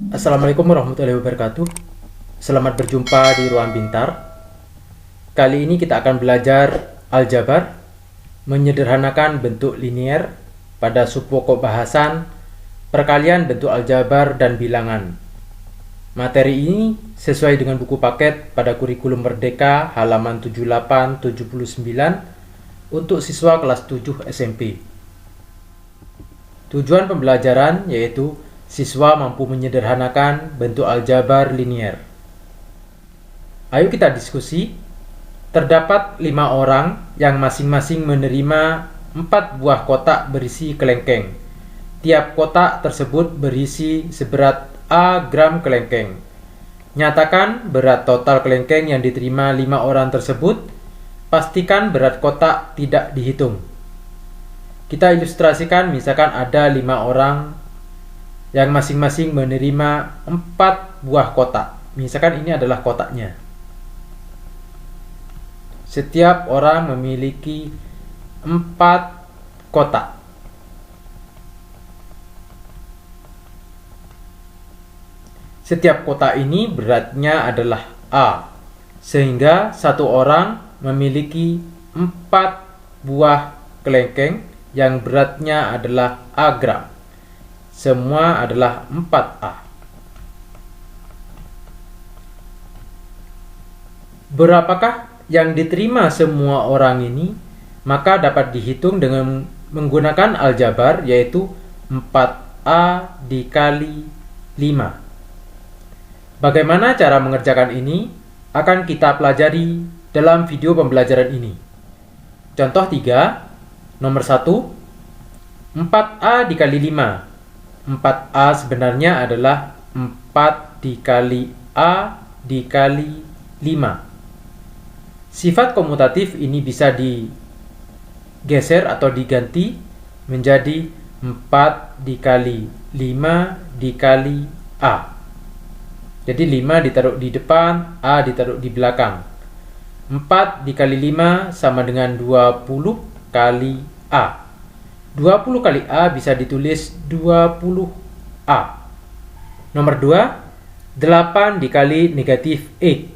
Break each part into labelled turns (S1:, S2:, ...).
S1: Assalamualaikum warahmatullahi wabarakatuh. Selamat berjumpa di Ruang Pintar. Kali ini kita akan belajar aljabar, menyederhanakan bentuk linier pada subpokok bahasan perkalian bentuk aljabar dan bilangan. Materi ini sesuai dengan buku paket pada kurikulum Merdeka halaman 78-79 untuk siswa kelas 7 SMP. Tujuan pembelajaran yaitu siswa mampu menyederhanakan bentuk aljabar linier. Ayo kita diskusi. Terdapat 5 orang yang masing-masing menerima 4 buah kotak berisi kelengkeng. Tiap kotak tersebut berisi seberat A gram kelengkeng. Nyatakan berat total kelengkeng yang diterima 5 orang tersebut. Pastikan berat kotak tidak dihitung. Kita ilustrasikan, misalkan ada 5 orang yang masing-masing menerima 4 buah kotak. Misalkan ini adalah kotaknya. Setiap orang memiliki 4 kotak. Setiap kotak ini beratnya adalah A, sehingga satu orang memiliki 4 buah kelengkeng yang beratnya adalah A gram. Semua adalah 4A. Berapakah yang diterima semua orang ini? Maka dapat dihitung dengan menggunakan aljabar, yaitu 4A dikali 5. Bagaimana cara mengerjakan ini? Akan kita pelajari dalam video pembelajaran ini. Contoh 3, nomor 1, 4A dikali 5. 4A sebenarnya adalah 4 dikali A dikali 5. Sifat komutatif ini bisa digeser atau diganti menjadi 4 dikali 5 dikali A. Jadi 5 ditaruh di depan, A ditaruh di belakang. 4 dikali 5 sama dengan 20 kali A. 20 kali A bisa ditulis 20A. Nomor 2, 8 dikali negatif X.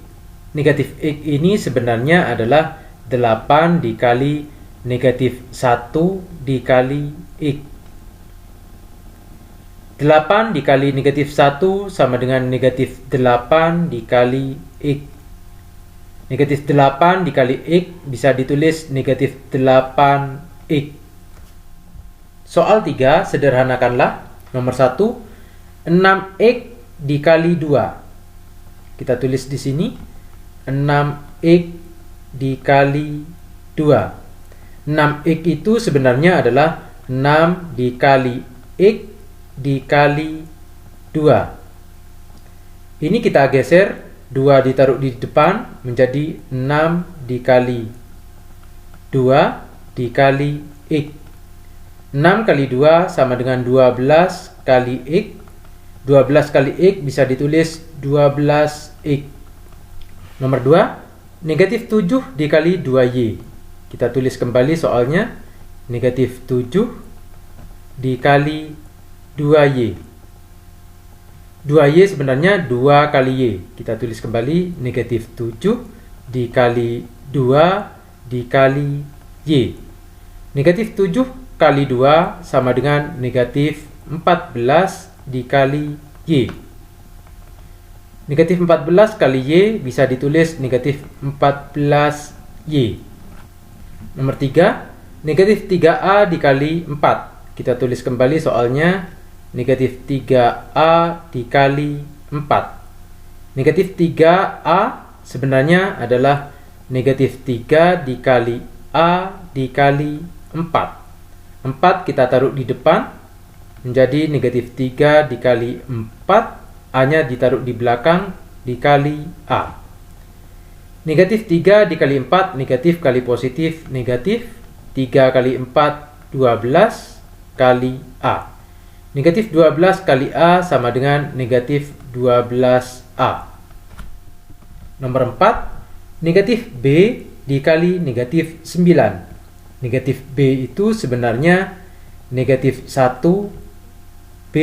S1: Negatif X ini sebenarnya adalah 8 dikali negatif 1 dikali X. 8 dikali negatif 1 sama dengan negatif 8 dikali X. Negatif 8 dikali X bisa ditulis negatif 8X. Soal 3, sederhanakanlah. Nomor 1, 6X dikali 2. Kita tulis di sini 6X dikali 2. 6X itu sebenarnya adalah 6 dikali X dikali 2. Ini kita geser, 2 ditaruh di depan menjadi 6 dikali 2 dikali X. 6 kali 2 sama dengan 12 kali X. 12 kali X bisa ditulis 12X. Nomor 2, negatif 7 dikali 2Y. Kita tulis kembali soalnya. Negatif 7 dikali 2Y. 2Y sebenarnya 2 kali Y. Kita tulis kembali negatif 7 dikali 2 dikali Y. Negatif 7 kali 2 sama dengan negatif 14 dikali Y. Negatif 14 kali Y bisa ditulis negatif 14Y. Nomor 3, negatif 3A dikali 4. Kita tulis kembali soalnya negatif 3A dikali 4. Negatif 3A sebenarnya adalah negatif 3 dikali A dikali 4. 4 kita taruh di depan menjadi negatif 3 dikali 4, A-nya ditaruh di belakang dikali A. Negatif 3 dikali 4, negatif kali positif, negatif. 3 kali 4, 12 kali A. Negatif 12 kali A sama dengan negatif 12A. Nomor 4, negatif B dikali negatif 9. Negatif B itu sebenarnya negatif 1 B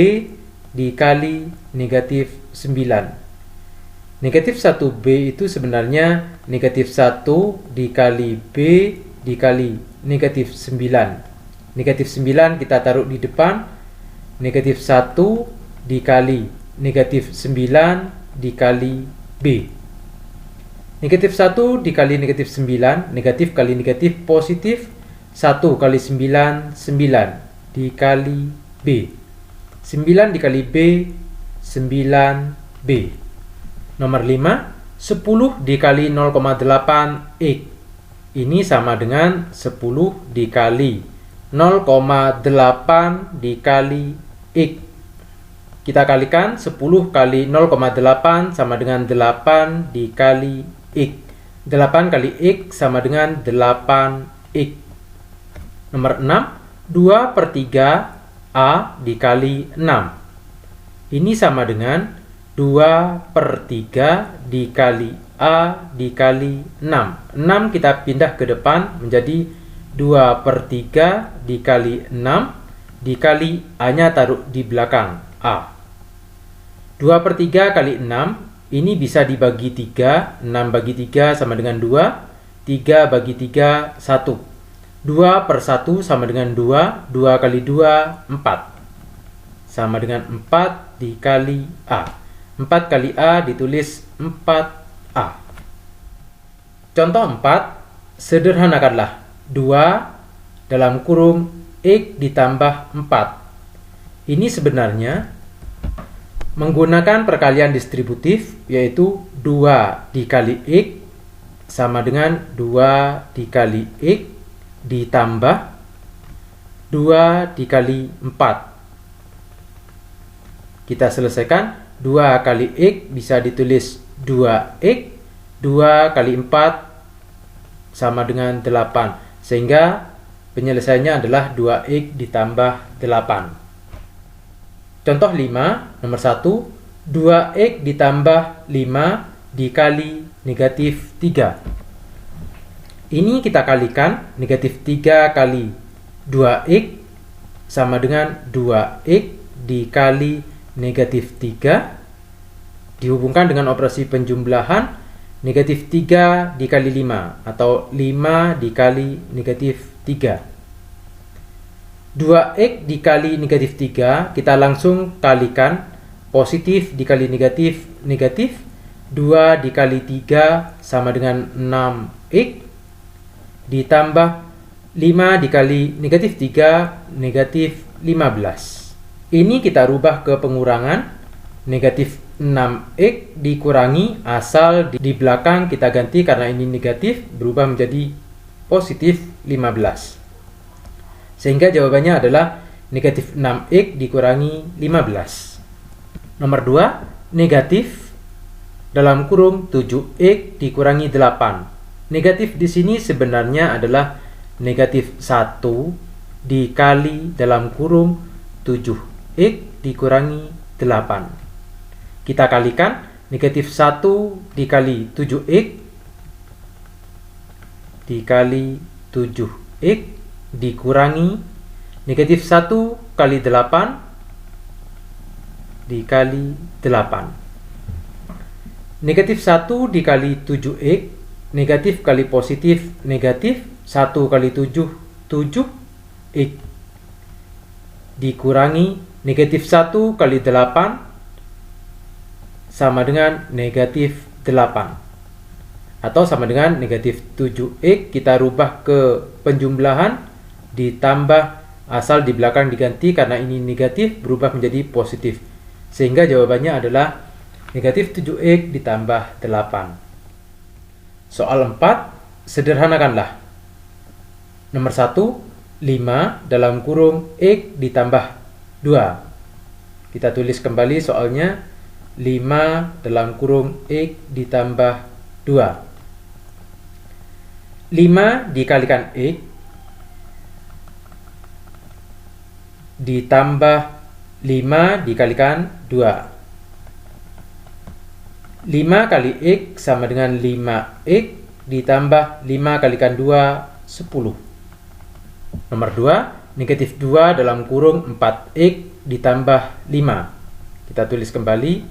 S1: dikali negatif 9. Negatif 1B itu sebenarnya negatif 1 dikali B dikali negatif 9. Negatif 9 kita taruh di depan. Negatif 1 dikali negatif 9 dikali B. Negatif 1 dikali negatif 9, negatif kali negatif positif. 1 kali 9, 9 dikali B. 9 dikali B, 9B. Nomor 5, 10 dikali 0,8 X. Ini sama dengan 10 dikali 0,8 dikali X. Kita kalikan 10 kali 0,8 sama dengan 8 dikali X. 8 kali X sama dengan 8X. Nomor 6, 2/3 A dikali 6. Ini sama dengan 2/3 dikali A dikali 6. 6 kita pindah ke depan menjadi 2/3 dikali 6 dikali A-nya taruh di belakang A. 2/3 kali 6 ini bisa dibagi 3. 6 bagi 3 sama dengan 2. 3 bagi 3, 1. 2/1 sama dengan 2. 2 kali 2, 4. Sama dengan 4 dikali A. 4 kali A ditulis 4A. Contoh 4, sederhanakanlah 2 dalam kurung X ditambah 4. Ini sebenarnya menggunakan perkalian distributif, yaitu 2 dikali X sama dengan 2 dikali X ditambah 2 dikali 4. Kita selesaikan. 2 kali X bisa ditulis 2X. 2 kali 4 sama dengan 8. Sehingga penyelesaiannya adalah 2X ditambah 8. Contoh 5, nomor 1. 2X ditambah 5 dikali negatif 3. Ini kita kalikan. Negatif 3 kali 2X sama dengan 2X dikali negatif 3. Dihubungkan dengan operasi penjumlahan. Negatif 3 dikali 5 atau 5 dikali negatif 3. 2X dikali negatif 3 kita langsung kalikan. Positif dikali negatif, negatif. 2 dikali 3 sama dengan 6X ditambah 5 dikali negatif 3, negatif 15. Ini kita rubah ke pengurangan. Negatif 6X dikurangi, asal di belakang kita ganti karena ini negatif, berubah menjadi positif 15. Sehingga jawabannya adalah negatif 6X dikurangi 15. Nomor 2, negatif dalam kurung 7X dikurangi 8. Negatif di sini sebenarnya adalah negatif 1 dikali dalam kurung 7X dikurangi 8. Kita kalikan. Negatif 1 dikali 7X dikali 7X dikurangi negatif 1 kali 8 dikali 8. Negatif 1 dikali 7X, negatif kali positif, negatif. 1 kali 7, 7X. Dikurangi negatif 1 kali 8 sama dengan negatif 8. Atau sama dengan negatif 7X, kita rubah ke penjumlahan, ditambah, asal di belakang diganti karena ini negatif, berubah menjadi positif. Sehingga jawabannya adalah negatif 7X ditambah 8. Soal 4, sederhanakanlah. Nomor 1, 5 dalam kurung X ditambah 2. Kita tulis kembali soalnya. 5 dalam kurung X ditambah 2. 5 dikalikan X ditambah 5 dikalikan 2. 5 kali X sama dengan 5X ditambah 5 kalikan 2, 10. Nomor 2, negatif 2 dalam kurung 4X ditambah 5. Kita tulis kembali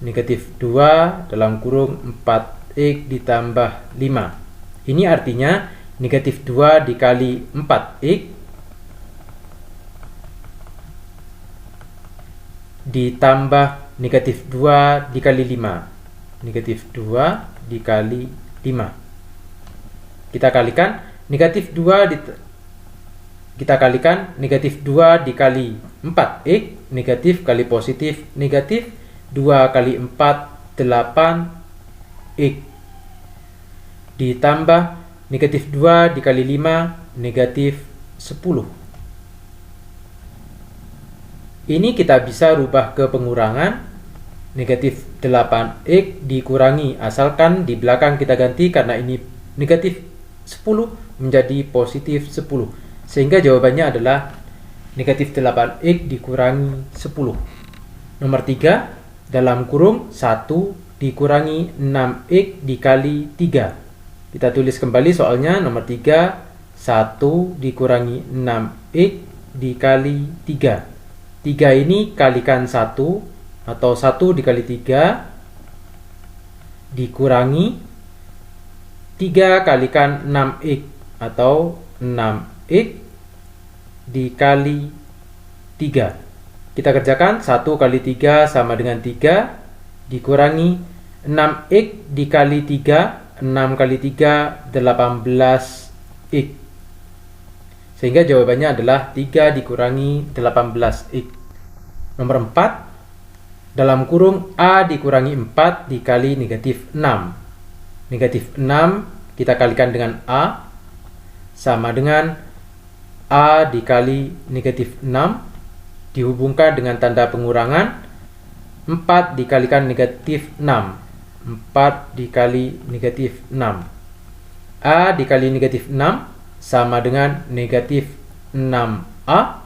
S1: negatif 2 dalam kurung 4x ditambah 5. Ini artinya negatif 2 dikali 4x ditambah negatif 2 dikali 5. Negatif 2 dikali 5. Kita kalikan negatif 2 dikali 4x, negatif kali positif negatif, 2 kali 4 8x, ditambah negatif 2 dikali 5 negatif 10. Ini kita bisa rubah ke pengurangan. Negatif 8x dikurangi, asalkan di belakang kita ganti karena ini negatif 10 menjadi positif 10. Sehingga jawabannya adalah negatif 8x dikurangi 10. Nomor 3, dalam kurung 1 dikurangi 6x dikali 3. Kita tulis kembali soalnya nomor 3, 1 dikurangi 6x dikali 3. 3 ini kalikan 1, atau 1 dikali 3 dikurangi 3 kalikan 6x, atau 6x dikali 3. Kita kerjakan 1 kali 3 sama dengan 3 dikurangi 6x dikali 3, 6 kali 3 18x. Sehingga jawabannya adalah 3 dikurangi 18x. Nomor 4, dalam kurung A dikurangi 4 dikali negatif 6. Negatif 6 kita kalikan dengan A, sama dengan A dikali negatif 6 dihubungkan dengan tanda pengurangan. 4 dikalikan negatif 6, 4 dikali negatif 6. A dikali negatif 6 sama dengan negatif 6A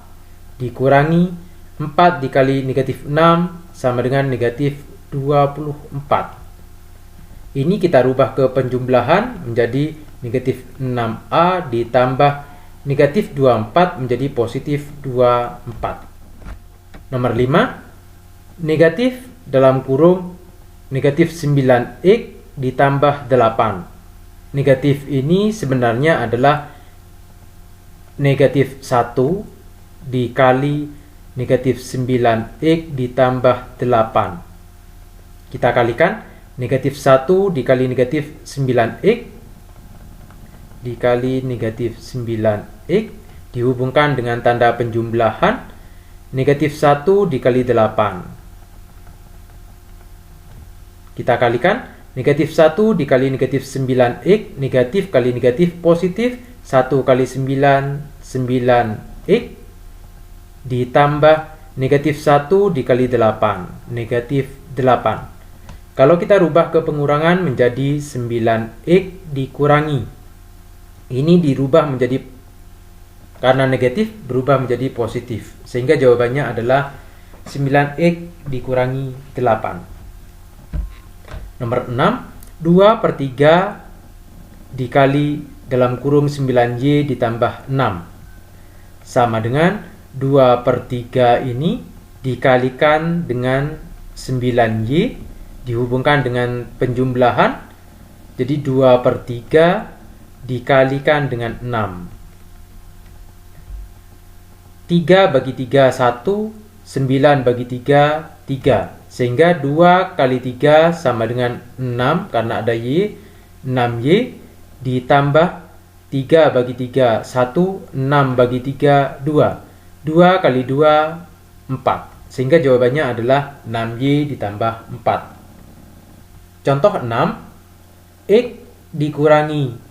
S1: dikurangi 4 dikali negatif 6 sama dengan negatif 24. Ini kita rubah ke penjumlahan menjadi negatif 6A ditambah negatif 24 menjadi positif 24. Nomor 5, negatif dalam kurung negatif 9x ditambah 8. Negatif ini sebenarnya adalah negatif 1 dikali negatif 9x ditambah 8. Kita kalikan negatif 1 dikali negatif 9x dikali negatif 9x dihubungkan dengan tanda penjumlahan. Negatif 1 dikali 8. Kita kalikan negatif 1 dikali negatif 9x, negatif kali negatif positif, 1 kali 9 9x ditambah negatif 1 dikali 8, negatif 8. Kalau kita rubah ke pengurangan menjadi 9x dikurangi. Ini dirubah menjadi, karena negatif berubah menjadi positif. Sehingga jawabannya adalah 9x dikurangi 8. Nomor 6, 2/3 dikali dalam kurung 9y ditambah 6. Sama dengan 2/3 ini dikalikan dengan 9y dihubungkan dengan penjumlahan. Jadi 2/3 dikalikan dengan 6. 3 bagi 3 1, 9 bagi 3 3. Sehingga 2 kali 3 sama dengan 6 karena ada y, 6y ditambah 3 bagi 3 1, 6 bagi 3 2. 2 kali 2 4. Sehingga jawabannya adalah 6y ditambah 4. Contoh 6, x dikurangi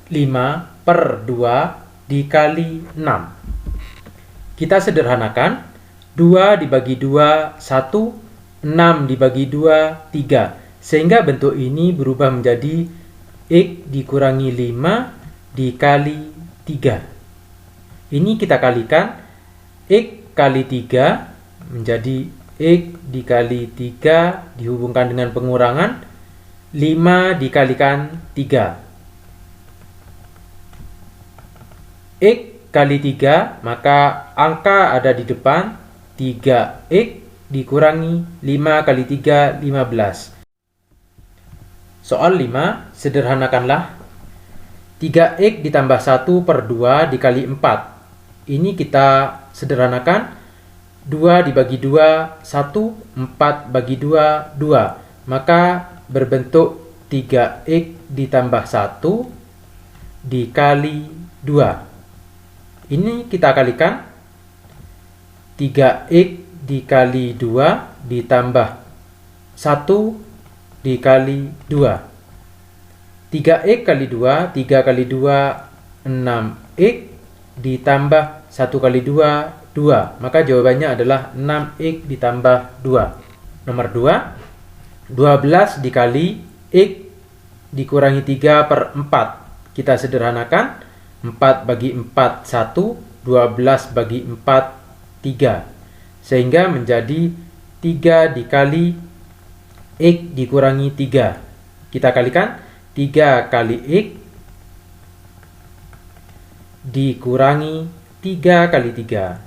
S1: 5/2 dikali 6. Kita sederhanakan. 2 dibagi 2 1, 6 dibagi 2 3. Sehingga bentuk ini berubah menjadi x dikurangi 5 dikali 3. Ini kita kalikan. X kali 3 menjadi x dikali 3 dihubungkan dengan pengurangan. 5 dikalikan 3. X kali 3, maka angka ada di depan 3x dikurangi 5 kali 3, 15. Soal 5, sederhanakanlah 3x ditambah 1 per 2 dikali 4. Ini kita sederhanakan. 2 dibagi 2, 1, 4 bagi 2, 2. Maka berbentuk 3x ditambah 1 dikali 2. Ini kita kalikan. 3x dikali 2 ditambah 1 dikali 2. 3x kali 2, 3 kali 2, 6x ditambah 1 kali 2, 2. Maka jawabannya adalah 6x ditambah 2. Nomor 2, 12 dikali x dikurangi 3 per 4. Kita sederhanakan. 4 bagi 4, 1. 12 bagi 4, 3. Sehingga menjadi 3 dikali x dikurangi 3. Kita kalikan. 3 kali x dikurangi 3 kali 3.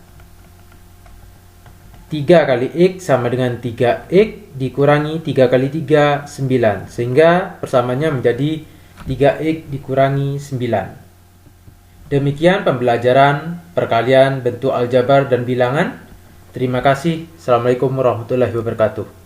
S1: 3 kali x sama dengan 3x dikurangi 3 kali 3, 9. Sehingga persamaannya menjadi 3x dikurangi 9. Demikian pembelajaran perkalian bentuk aljabar dan bilangan. Terima kasih. Assalamualaikum warahmatullahi wabarakatuh.